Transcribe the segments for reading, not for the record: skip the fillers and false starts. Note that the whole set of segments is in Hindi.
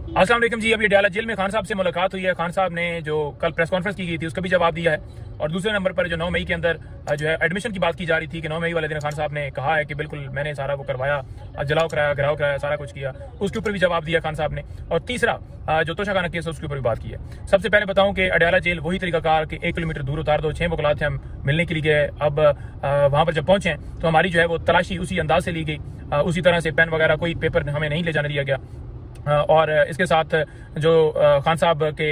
अस्सलाम वालेकुम जी। अभी अडयाला जेल में खान साहब से मुलाकात हुई है। खान साहब ने जो कल प्रेस कॉन्फ्रेंस की गई थी उसका भी जवाब दिया है। और दूसरे नंबर पर जो 9 मई के अंदर जो है एडमिशन की बात की जा रही थी कि 9 मई वाले दिन खान साहब ने कहा है कि बिल्कुल मैंने सारा वो करवाया, जलाओ कराया, घराव कराया, सारा कुछ किया, उसके ऊपर भी जवाब दिया खान साहब ने। और तीसरा जो तोशाखाना केस है उसके ऊपर भी बात की है। सबसे पहले बताऊं कि अडयाला जेल वही तरीकाकार कि 1 किलोमीटर दूर उतार दो, 6 वकलात थे, हम मिलने के लिए गए। अब वहां पर जब पहुंचे तो हमारी जो है वो तलाशी उसी अंदाज से ली गई, उसी तरह से पेन वगैरह कोई पेपर हमें नहीं ले जाने दिया गया। और इसके साथ जो खान साहब के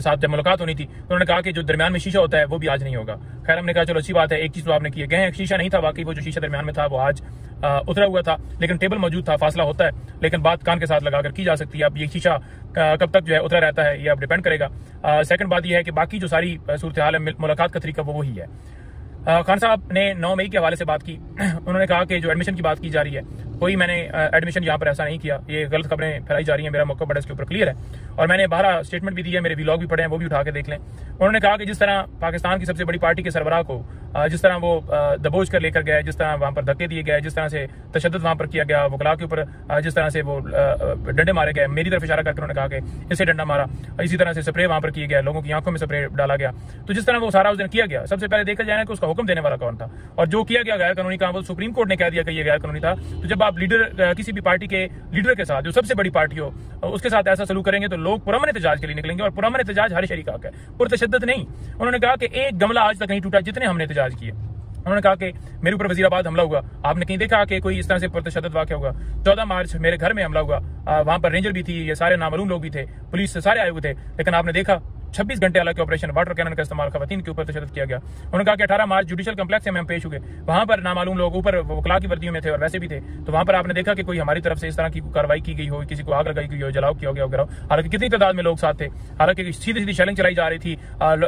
साथ जब मुलाकात होनी थी तो उन्होंने कहा कि जो दरमियान में शीशा होता है वो भी आज नहीं होगा। खैर हमने कहा चलो अच्छी बात है, एक चीज तो आपने की है, शीशा नहीं था वाकई, वो जो शीशा दरमियान में था वो आज उतरा हुआ था, लेकिन टेबल मौजूद था, फासला होता है, लेकिन बात कान के साथ लगाकर की जा सकती है। अब ये शीशा कब तक जो है उतरा रहता है ये अब डिपेंड करेगा। सेकंड बात यह है कि बाकी जो सारी सूरत हाल है, मुलाकात का तरीका वो वही है। खान साहब ने 9 मई के हवाले से बात की। उन्होंने कहा कि जो एडमिशन की बात की जा रही है, कोई मैंने एडमिशन यहाँ पर ऐसा नहीं किया, ये गलत खबरें फैलाई जा रही हैं, मेरा मौका बड़ा इसके ऊपर क्लियर है। और मैंने बाहर स्टेटमेंट भी दी है, मेरे व्लॉग भी पढ़े हैं, वो भी उठा के देख लें। उन्होंने कहा कि जिस तरह पाकिस्तान की सबसे बड़ी पार्टी के सरबराह को जिस तरह वो दबोच कर लेकर गए, जिस तरह वहां पर धक्के दिए गए, जिस तरह से तशद्दुद वहां पर किया गया, वकला के ऊपर जिस तरह से वो डंडे मारे गए, मेरी तरफ इशारा करके उन्होंने कहा कि इससे डंडा मारा, इसी तरह से स्प्रे वहां पर किए गए, लोगों की आंखों में स्प्रे डाला गया। तो जिस तरह वो सारा उस दिन किया गया, सबसे पहले देखा जाए कि उसका हुक्म देने वाला कौन था और जो किया गया गैर कानूनी काम वो सुप्रीम कोर्ट ने कह दिया कि ये गैर कानूनी था। तो जब आप लीडर किसी भी पार्टी के लीडर के साथ, जो सबसे बड़ी पार्टी हो, उसके साथ ऐसा सलूक करेंगे तो लोग पुरअमन एहतजाज के लिए निकलेंगे, और पुरअमन एहतजाज हर शरीक हक है, पुरतशद्दुद नहीं। उन्होंने कहा कि एक गमला आज तक नहीं टूटा जितने हमने एहतजाज किए। उन्होंने कहा कि मेरे ऊपर वजीराबाद हमला हुआ, आपने कहीं देखा कि कोई इस तरह से पुरतशद्दुद वाक़या हुआ? 14 मार्च मेरे घर में हमला हुआ, वहां पर रेंजर भी थी, ये सारे नामालूम लोग भी थे, पुलिस से सारे आए हुए थे, लेकिन आपने देखा 26 घंटे हालांकि ऑपरेशन वाटर कैनन का इस्तेमाल खवातीन के ऊपर तशद्दुद किया गया। उन्होंने कहा कि 18 मार्च जुडिशल कम्प्लेक्स में हम पेश हुए, वहां पर नामालूम लोग ऊपर वकला की वर्दियों में थे और वैसे भी थे, तो वहां पर आपने देखा कि कोई हमारी तरफ से इस तरह की कार्रवाई की गई हो, किसी को आग लगाई गई हो, जलाओ किया गया हो। हालांकि कितनी तादाद में लोग साथ थे, हालांकि सीधी सीधी शेलिंग चलाई जा रही थी,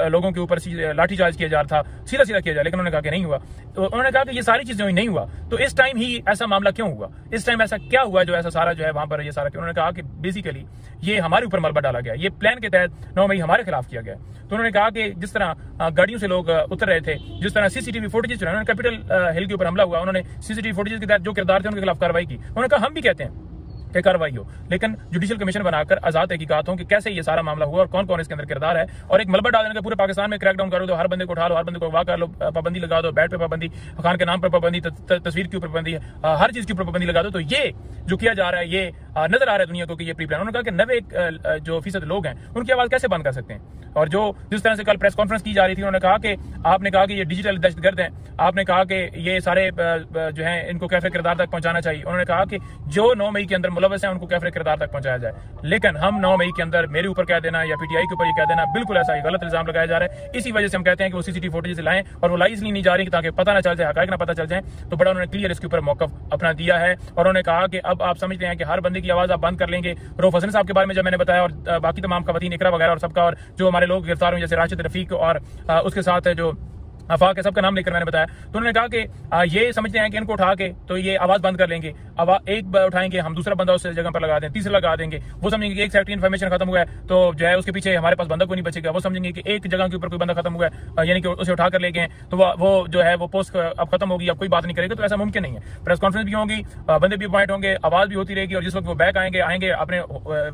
लोगों के ऊपर लाठीचार्ज किया जा रहा था, सीधा सीधा किया जाए, लेकिन उन्होंने कहा कि नहीं हुआ। तो उन्होंने कहा कि ये सारी चीजें नहीं हुआ, तो इस टाइम ही ऐसा मामला क्यों हुआ, इस टाइम ऐसा क्या हुआ जो ऐसा सारा जो है वहां पर ये सारा। उन्होंने कहा कि बेसिकली ये हमारे ऊपर मलबा डाला गया, ये प्लान के तहत 9 मई हमारे खिलाफ किया गया। तो उन्होंने कहा कि जिस तरह गाड़ियों से लोग उतर रहे थे, जिस तरह सीसीटीवी फुटेज, उन्होंने कैपिटल हिल के ऊपर हमला हुआ, उन्होंने सीसीटीवी फुटेज के तहत जो किरदार थे उनके खिलाफ कार्रवाई की। उन्होंने कहा हम भी कहते हैं कि कार्रवाई हो, लेकिन जुडिशियल कमीशन बनाकर आजाद तहकीकात हो कि कैसे ये सारा मामला हुआ और कौन कौन इसके अंदर किरदार है, और एक मलबा डालने का पूरे पाकिस्तान में क्रैकडाउन करो, तो हर बंदे को उठा लो, हर बंदे को अगवा कर लो, पाबंदी लगा दो, बैट पे पाबंदी, खान के नाम पर पाबंदी, तस्वीर के ऊपर पाबंदी, हर चीज के ऊपर पाबंदी लगा दो। तो ये जो किया जा रहा है ये नजर आ रहा है दुनिया को कि ये प्री प्लान। उन्होंने कहा कि 90% लोग हैं उनकी आवाज कैसे बंद कर सकते हैं। और जो जिस तरह से कल प्रेस कॉन्फ्रेंस की जा रही थी, उन्होंने कहा कि आपने कहा कि ये डिजिटल दहशतगर्द हैं, आपने कहा कि ये सारे जो हैं इनको कैफे किरदार तक पहुंचाना चाहिए। उन्होंने कहा कि जो 9 मई के अंदर मुलव्वस हैं उनको कैफे किरदार तक पहुंचाया जाए, लेकिन हम 9 मई के अंदर मेरे ऊपर कह देना या पीटीआई के ऊपर ये कह देना, बिल्कुल ऐसा ही गलत इल्जाम लगाया जा रहा है। इसी वजह से हम कहते हैं कि वो सीसीटीवी फुटेज लाएं, और वो लाई इसलिए नहीं जा रही ताकि पता ना चल जाए, हकायक ना पता चल जाए। तो बड़ा उन्होंने क्लियर इसके ऊपर मौकफ अपना दिया है, और उन्होंने कहा कि अब आप समझते हैं कि हर बंदे की आवाज आप बंद कर लेंगे। रऊफ हसन साहब के बारे में जब मैंने बताया, और बाकी तमाम खवातीन इकरा वगैरह और सबका, और जो हमारे लोग गिरफ्तार हुए जैसे राशिद रफीक और उसके साथ जो अफाक के सबका नाम लेकर मैंने बताया, तो उन्होंने कहा कि ये समझते हैं कि इनको उठा के तो ये आवाज बंद कर लेंगे, अब एक उठाएंगे हम दूसरा बंदा उस जगह पर लगा दें, तीसरा लगा देंगे, वो समझेंगे कि एक साइड की इन्फॉर्मेशन खत्म हुआ है तो जो है उसके पीछे हमारे पास बंदा कोई नहीं बचेगा, वो समझेंगे कि एक जगह के ऊपर कोई बंदा खत्म हुआ है, यानी कि उसे उठा कर ले गए तो वो जो है वो पोस्ट अब खत्म होगी, अब कोई बात नहीं करेगा। तो ऐसा मुमकिन नहीं है। प्रेस कॉन्फ्रेंस भी होगी, बंदे भी अपॉइंट होंगे, आवाज भी होती रहेगी, और जिस वक्त वो बैक आएंगे अपने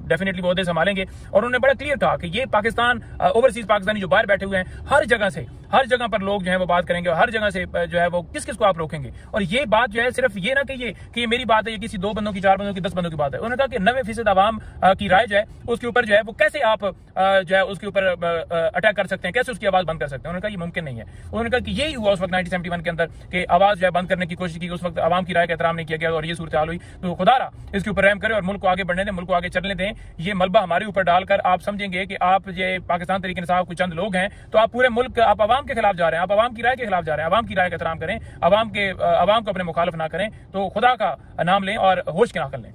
डेफिनेटली वो ओहदे संभालेंगे। और उन्होंने बड़ा क्लियर कहा कि ये पाकिस्तान, ओवरसीज पाकिस्तानी जो बाहर बैठे हुए हैं, हर जगह पर लोग जो है वो बात करेंगे, और हर जगह से जो है वो किस को आप रोकेंगे। और ये बात जो है सिर्फ ये ना कि ये मेरी बात है, ये किसी 2 बंदों की, 4 बंदों की, 10 बंदों की बात है। उन्होंने कहा कि 90% आवाम की राय जो है उसके ऊपर जो है वो कैसे आप जो है उसके ऊपर अटैक कर सकते हैं, कैसे उसकी आवाज बंद कर सकते हैं। उन्होंने कहा ये मुमकिन नहीं है। उन्होंने कहा कि यही हुआ उस वक्त 1971 के अंदर कि आवाज जो है बंद करने की कोशिश की, उस वक्त आवाम की राय का एहतराम नहीं किया गया और ये सूरत हाल हुई। तो खुदारा इसके ऊपर रहम करे और मुल्क को आगे बढ़ने दें, मुल्क को आगे चलने दें। ये मलबा हमारे ऊपर डालकर आप समझेंगे कि आप ये पाकिस्तान तरीके इंसाफ कुछ चंद लोग हैं, तो आप पूरे मुल्क, आप आवाम के खिलाफ जा रहे हैं, आप आवाम की राय के खिलाफ जा रहे हैं। आवाम की राय का एहतराम करें, आवाम को अपने मुखालिफ ना करें, तो खुदा का नाम लें और होश की नाकल लें।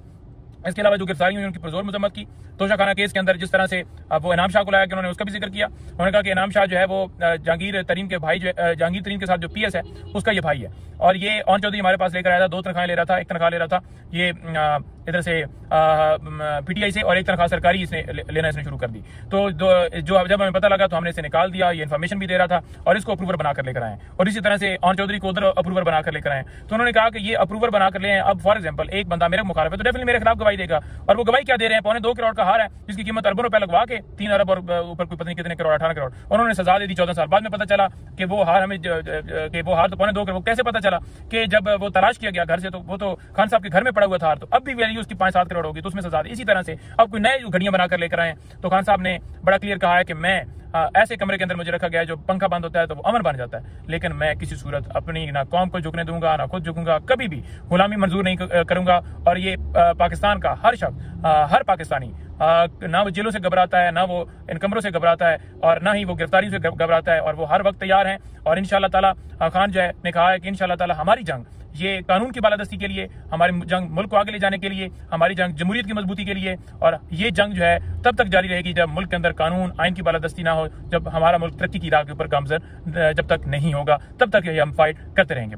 इसके अलावा जो गिरफ्तारी हुई उनकी पुरजोर मजम्मत की। तोशाखाना केस के अंदर जिस तरह से वो इनाम शाह को लाया कि उन्होंने उसका भी जिक्र किया। उन्होंने कहा कि इनाम शाह जो है वो जहांगीर तरीन के भाई, जहांगीर तरीन के साथ जो पीएस है उसका ये भाई है, और ये ऑन चौधरी हमारे पास लेकर आया था, 2 तनख्वाहें ले रहा था, 1 तनख्वाह ले रहा था ये इधर से पीटीआई से, और 1 तनख्वाह सरकारी इसने लेना इसने शुरू कर दी। तो जो जब हमें पता लगा तो हमने इसे निकाल दिया, ये इन्फॉर्मेशन भी दे रहा था, और इसको अप्रूवर बनाकर लेकर आए, और इसी तरह से ऑन चौधरी को उधर अप्रूवर बनाकर लेकर आए। तो उन्होंने कहा कि ये अप्रूवर बनाकर ले आए। अब फॉर एग्जाम्पल एक बंदा मेरे मुखालिफ है तो डेफिनेटली मेरे खिलाफ गवाही देगा। और वो गवाही क्या दे रहे हैं, 1.25 करोड़ का हार है जिसकी कीमत अरबों रुपए लगवा के 3 अरब और ऊपर कोई पता नहीं कितने करोड़, 18 करोड़, उन्होंने सजा दे दी 14 साल। बाद में पता चला कि वो हार हमें कि वो हार तो 1.25 करोड़। वो कैसे पता चला कि जब वो तलाश किया गया घर से तो वो तो खान साहब के घर में पड़ा हुआ था हार, तो अब भी वैल्यू उसकी 5-7 करोड़ होगी, तो उसमें सजा दी। इसी तरह से अब कोई नए घड़ियां बनाकर लेकर आए, तो खान साहब ने बड़ा क्लियर कहा है कि मैं ऐसे कमरे के अंदर मुझे रखा गया है जो पंखा बंद होता है तो वो अमन बन जाता है, लेकिन मैं किसी सूरत अपनी ना कौम को झुकने दूंगा, ना खुद झुकूंगा, कभी भी गुलामी मंजूर नहीं करूंगा। और ये पाकिस्तान का हर शख्स, हर पाकिस्तानी ना वो जेलों से घबराता है, ना वो इन कमरों से घबराता है, और ना ही वो गिरफ्तारी से घबराता है, और वो हर वक्त तैयार हैं। और इंशाल्लाह ताला खान जो है ने कहा है कि इंशाल्लाह ताला हमारी जंग ये कानून की बालादस्ती के लिए, हमारी जंग मुल्क को आगे ले जाने के लिए, हमारी जंग जमहूरियत की मजबूती के लिए, और ये जंग जो है तब तक जारी रहेगी जब मुल्क के अंदर कानून आइन की बालादस्ती ना हो, जब हमारा मुल्क तरक्की की राह के ऊपर गामजन जब तक नहीं होगा, तब तक ये हम फाइट करते रहेंगे।